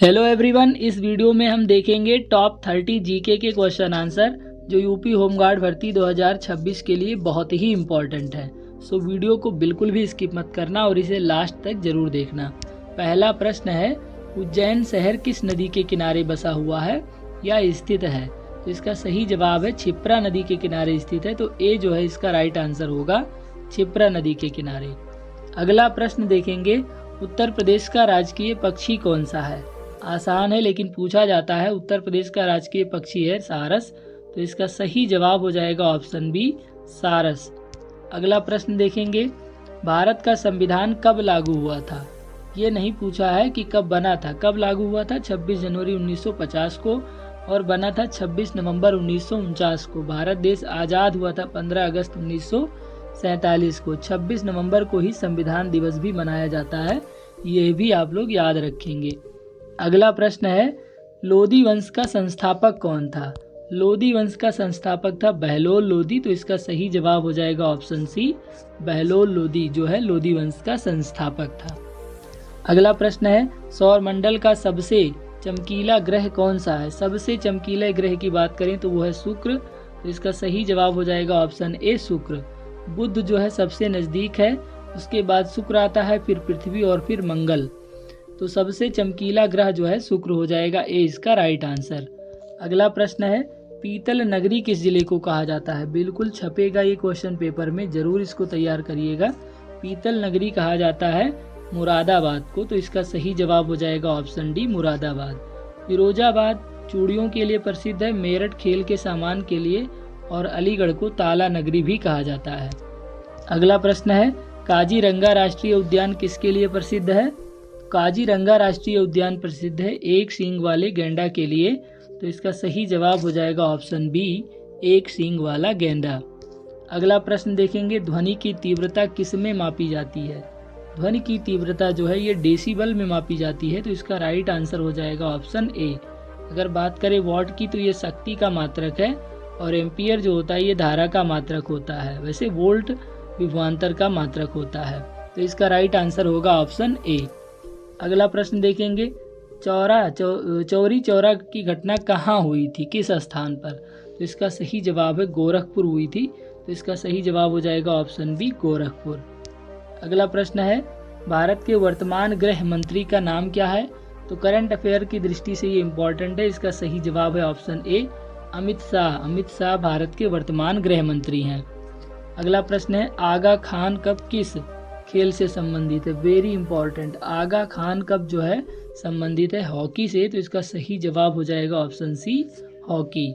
Hello everyone, इस video में हम देखेंगे टॉप 30 जीके के क्वेश्चन आंसर जो यूपी होमगार्ड भर्ती 2026 के लिए बहुत ही इम्पोर्टेंट है। सो वीडियो को बिल्कुल भी स्किप मत करना और इसे लास्ट तक जरूर देखना। पहला प्रश्न है, उज्जैन शहर किस नदी के किनारे बसा हुआ है या स्थित है? तो इसका सही जवाब है क्षिप्रा नदी के किनारे स्थित है। तो ए जो है इसका राइट आंसर होगा, क्षिप्रा नदी के किनारे। अगला प्रश्न देखेंगे, उत्तर प्रदेश का राजकीय पक्षी कौन सा है? आसान है लेकिन पूछा जाता है। उत्तर प्रदेश का राजकीय पक्षी है सारस। तो इसका सही जवाब हो जाएगा ऑप्शन बी, सारस। अगला प्रश्न देखेंगे, भारत का संविधान कब लागू हुआ था? ये नहीं पूछा है कि कब बना था। कब लागू हुआ था? 26 जनवरी 1950 को और बना था 26 नवंबर 1949 को। भारत देश आज़ाद हुआ था 15 अगस्त 1947 को। 26 नवंबर को ही संविधान दिवस भी मनाया जाता है, ये भी आप लोग याद रखेंगे। अगला प्रश्न है, लोदी वंश का संस्थापक कौन था? लोदी वंश का संस्थापक था बहलोल लोदी। तो इसका सही जवाब हो जाएगा ऑप्शन सी, बहलोल लोदी जो है लोदी वंश का संस्थापक था। अगला प्रश्न है, सौर मंडल का सबसे चमकीला ग्रह कौन सा है? सबसे चमकीले ग्रह की बात करें तो वो है शुक्र। तो इसका सही जवाब हो जाएगा ऑप्शन ए, शुक्र। बुध जो है सबसे नज़दीक है, उसके बाद शुक्र आता है, फिर पृथ्वी और फिर मंगल। तो सबसे चमकीला ग्रह जो है शुक्र हो जाएगा, ए इसका राइट आंसर। अगला प्रश्न है, पीतल नगरी किस जिले को कहा जाता है? बिल्कुल छपेगा ये क्वेश्चन पेपर में, जरूर इसको तैयार करिएगा। पीतल नगरी कहा जाता है मुरादाबाद को। तो इसका सही जवाब हो जाएगा ऑप्शन डी, मुरादाबाद। फिरोजाबाद चूड़ियों के लिए प्रसिद्ध है, मेरठ खेल के सामान के लिए और अलीगढ़ को ताला नगरी भी कहा जाता है। अगला प्रश्न है, काजीरंगा राष्ट्रीय उद्यान किसके लिए प्रसिद्ध है? काजीरंगा राष्ट्रीय उद्यान प्रसिद्ध है एक सींग वाले गैंडा के लिए। तो इसका सही जवाब हो जाएगा ऑप्शन बी, एक सींग वाला गैंडा। अगला प्रश्न देखेंगे, ध्वनि की तीव्रता किस में मापी जाती है? ध्वनि की तीव्रता जो है ये डेसिबल में मापी जाती है। तो इसका राइट आंसर हो जाएगा ऑप्शन ए। अगर बात करें वॉट की तो ये शक्ति का मात्रक है और एम्पियर जो होता है ये धारा का मात्रक होता है। वैसे वोल्ट विभवांतर का मात्रक होता है। तो इसका राइट आंसर होगा ऑप्शन ए। अगला प्रश्न देखेंगे, चौरी चौरा की घटना कहाँ हुई थी, किस स्थान पर? तो इसका सही जवाब है गोरखपुर हुई थी। तो इसका सही जवाब हो जाएगा ऑप्शन बी, गोरखपुर। अगला प्रश्न है, भारत के वर्तमान गृह मंत्री का नाम क्या है? तो करंट अफेयर की दृष्टि से ये इम्पोर्टेंट है। इसका सही जवाब है ऑप्शन ए, अमित शाह। अमित शाह भारत के वर्तमान गृह मंत्री हैं। अगला प्रश्न है, आगा खान कप किस खेल से संबंधित है? Very important. Aga Khan cup जो है संबंधित है हॉकी से। तो इसका सही जवाब हो जाएगा ऑप्शन सी, हॉकी।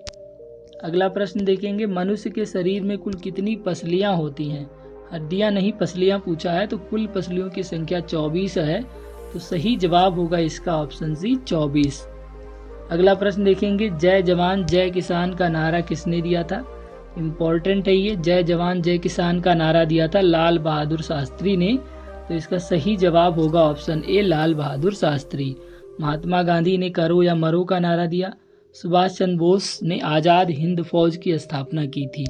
अगला प्रश्न देखेंगे, मनुष्य के शरीर में कुल कितनी पसलियां होती हैं? हड्डियां नहीं पसलियां पूछा है। तो कुल पसलियों की संख्या 24 है। तो सही जवाब होगा इसका ऑप्शन सी, 24। अगला प्रश्न देखेंगे, जय जवान जय किसान का नारा किसने दिया था? इम्पोर्टेंट है ये, जय जवान जय किसान का नारा दिया था लाल बहादुर शास्त्री ने। तो इसका सही जवाब होगा ऑप्शन ए, लाल बहादुर शास्त्री। महात्मा गांधी ने करो या मरो का नारा दिया। सुभाष चंद्र बोस ने आज़ाद हिंद फौज की स्थापना की थी।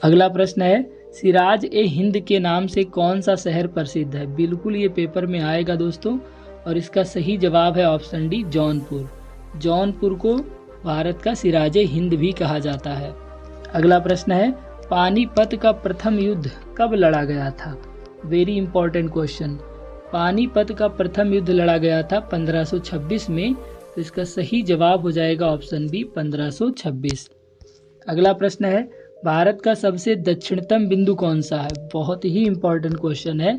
अगला प्रश्न है, सिराज ए हिंद के नाम से कौन सा शहर प्रसिद्ध है? बिल्कुल ये पेपर में आएगा दोस्तों और इसका सही जवाब है ऑप्शन डी, जौनपुर। जौनपुर को भारत का सिराज ए हिंद भी कहा जाता है। अगला प्रश्न है, पानीपत का प्रथम युद्ध कब लड़ा गया था? Very important question. पानीपत का प्रथम युद्ध लड़ा गया था 1526 में। तो इसका सही जवाब हो जाएगा ऑप्शन बी, 1526। अगला प्रश्न है, भारत का सबसे दक्षिणतम बिंदु कौन सा है? बहुत ही इंपॉर्टेंट क्वेश्चन है।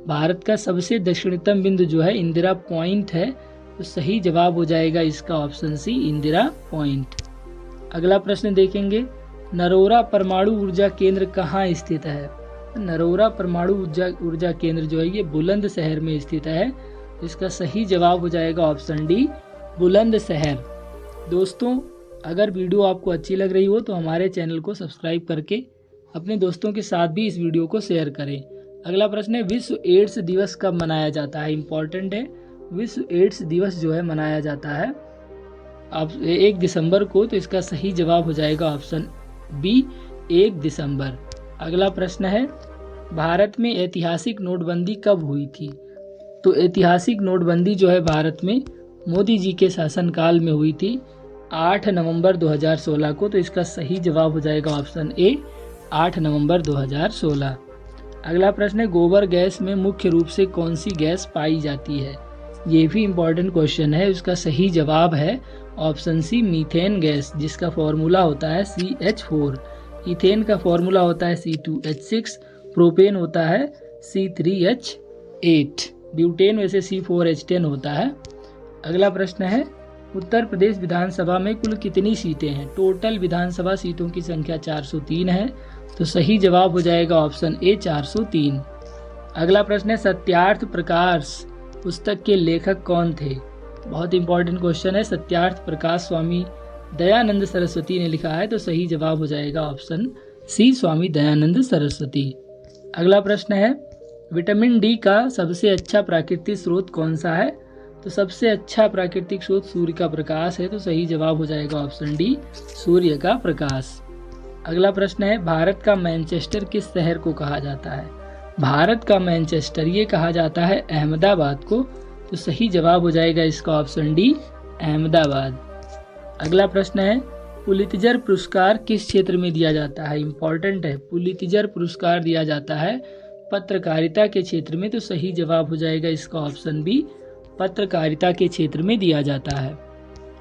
भारत का सबसे दक्षिणतम बिंदु जो है इंदिरा पॉइंट है। तो सही जवाब हो जाएगा इसका ऑप्शन सी, इंदिरा पॉइंट। अगला प्रश्न देखेंगे, नरोरा परमाणु ऊर्जा केंद्र कहाँ स्थित है? नरोरा परमाणु ऊर्जा केंद्र जो है ये बुलंदशहर में स्थित है। इसका सही जवाब हो जाएगा ऑप्शन डी, बुलंदशहर। दोस्तों, अगर वीडियो आपको अच्छी लग रही हो तो हमारे चैनल को सब्सक्राइब करके अपने दोस्तों के साथ भी इस वीडियो को शेयर करें। अगला प्रश्न है, विश्व एड्स दिवस कब मनाया जाता है? इम्पोर्टेंट है। विश्व एड्स दिवस जो है मनाया जाता है आप 1 दिसंबर को। तो इसका सही जवाब हो जाएगा ऑप्शन बी, 1 दिसंबर। अगला प्रश्न है, भारत में ऐतिहासिक नोटबंदी कब हुई थी? तो ऐतिहासिक नोटबंदी जो है भारत में मोदी जी के शासनकाल में हुई थी 8 नवंबर 2016 को। तो इसका सही जवाब हो जाएगा ऑप्शन ए 8 नवंबर 2016। अगला प्रश्न है, गोबर गैस में मुख्य रूप से कौन सी गैस पाई जाती है? ये भी इम्पॉर्टेंट क्वेश्चन है। इसका सही जवाब है ऑप्शन सी मीथेन गैस, जिसका फॉर्मूला होता है CH4। इथेन का फॉर्मूला होता है C2H6, प्रोपेन होता है C3H8, ब्यूटेन वैसे C4H10 होता है। अगला प्रश्न है, उत्तर प्रदेश विधानसभा में कुल कितनी सीटें हैं? टोटल विधानसभा सीटों की संख्या 403 है। तो सही जवाब हो जाएगा ऑप्शन ए 403। अगला प्रश्न है, सत्यार्थ प्रकाश पुस्तक के लेखक कौन थे? बहुत इंपॉर्टेंट क्वेश्चन है। सत्यार्थ प्रकाश स्वामी दयानंद सरस्वती ने लिखा है। तो सही जवाब हो जाएगा ऑप्शन सी स्वामी दयानंद सरस्वती। अगला प्रश्न है, विटामिन डी का सबसे अच्छा प्राकृतिक स्रोत कौन सा है? तो सबसे अच्छा प्राकृतिक स्रोत सूर्य का प्रकाश है। तो सही जवाब हो जाएगा ऑप्शन डी सूर्य का प्रकाश। अगला प्रश्न है, भारत का मैनचेस्टर किस शहर को कहा जाता है? भारत का मैनचेस्टर ये कहा जाता है अहमदाबाद को। तो सही जवाब हो जाएगा इसका ऑप्शन डी अहमदाबाद। अगला प्रश्न है, पुलित्जर पुरस्कार किस क्षेत्र में दिया जाता है? इंपॉर्टेंट है। पुलित्जर पुरस्कार दिया जाता है पत्रकारिता के क्षेत्र में। तो सही जवाब हो जाएगा इसका ऑप्शन बी पत्रकारिता के क्षेत्र में दिया जाता है।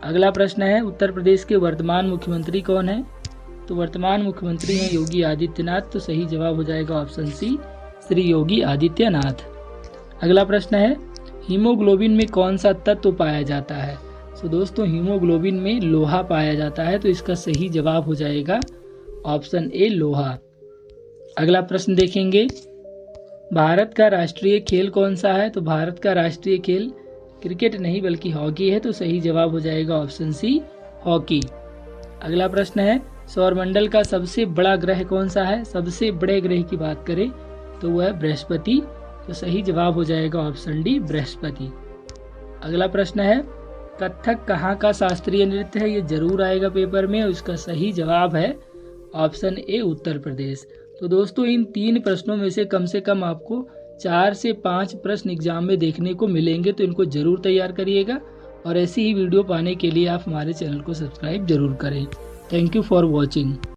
अगला प्रश्न है, उत्तर प्रदेश के वर्तमान मुख्यमंत्री कौन है? तो वर्तमान मुख्यमंत्री हैं योगी आदित्यनाथ। तो सही जवाब हो जाएगा ऑप्शन सी श्री योगी आदित्यनाथ। अगला प्रश्न है, हीमोग्लोबिन में कौन सा तत्व पाया जाता है? तो दोस्तों हीमोग्लोबिन में लोहा पाया जाता है। तो इसका सही जवाब हो जाएगा ऑप्शन ए लोहा। अगला प्रश्न देखेंगे, भारत का राष्ट्रीय खेल कौन सा है? तो भारत का राष्ट्रीय खेल क्रिकेट नहीं बल्कि हॉकी है। तो सही जवाब हो जाएगा ऑप्शन सी हॉकी। अगला प्रश्न है, सौरमंडल का सबसे बड़ा ग्रह कौन सा है? सबसे बड़े ग्रह की बात करें तो वह है बृहस्पति। तो सही जवाब हो जाएगा ऑप्शन डी बृहस्पति। अगला प्रश्न है, कथक कहाँ का शास्त्रीय नृत्य है? ये जरूर आएगा पेपर में। और इसका सही जवाब है ऑप्शन ए उत्तर प्रदेश। तो दोस्तों इन 3 प्रश्नों में से कम आपको 4 से 5 प्रश्न एग्जाम में देखने को मिलेंगे। तो इनको जरूर तैयार करिएगा और ऐसी ही वीडियो पाने के लिए आप हमारे चैनल को सब्सक्राइब जरूर करें। Thank you for watching.